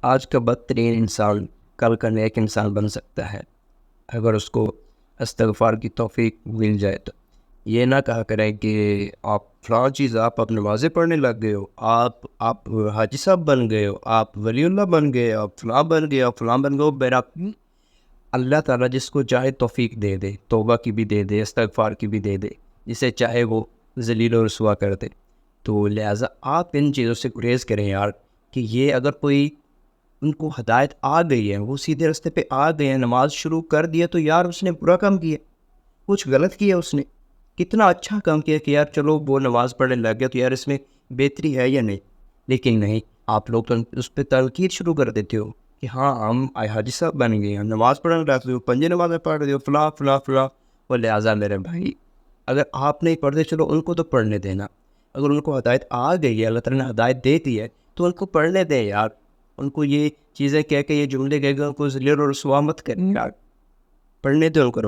آج کا بدترین انسان کل کا نیک انسان بن سکتا ہے اگر اس کو استغفار کی توفیق مل جائے تو۔ یہ نہ کہا کریں کہ آپ فلاں چیز آپ نمازیں پڑھنے لگ گئے ہو، آپ حاجی صاحب بن گئے ہو، آپ ولی اللہ بن گئے، آپ فلاں بن گئے، آپ فلاں بن گئے ہو۔ اللہ تعالیٰ جس کو چاہے توفیق دے دے، توبہ کی بھی دے دے، استغفار کی بھی دے دے، جسے چاہے وہ ذلیل و رسوا کر دے۔ تو لہٰذا آپ ان چیزوں سے گریز کریں یار، کہ یہ اگر کوئی ان کو ہدایت آ گئی ہے، وہ سیدھے راستے پہ آ گئے ہیں، نماز شروع کر دیا، تو یار اس نے برا کام کیا، کچھ غلط کیا اس نے۔ کتنا اچھا کام کیا کہ یار چلو وہ نماز پڑھنے لگ گیا تو یار اس میں بہتری ہے یا نہیں۔ لیکن نہیں، آپ لوگ تو اس پہ تنقید شروع کر دیتے ہو کہ ہاں ہم حاجی صاحب بن گئے، ہم نماز پڑھنے لگ گئے، پنجے نمازیں پڑھ رہے ہو، فلاں فلاں فلاں۔ اور لہٰذا میرے بھائی، اگر آپ نہیں پڑھتے چلو ان کو تو پڑھنے دینا، اگر ان کو ہدایت آ گئی ہے، اللہ تعالیٰ نے ہدایت دے دی ہے، تو ان کو پڑھنے دیں یار۔ ان کو یہ چیزیں کہہ کے، یہ جملے کہہ کے ان کو ذلیل و رسوا مت کریں یار، پڑھنے دیں ان کو۔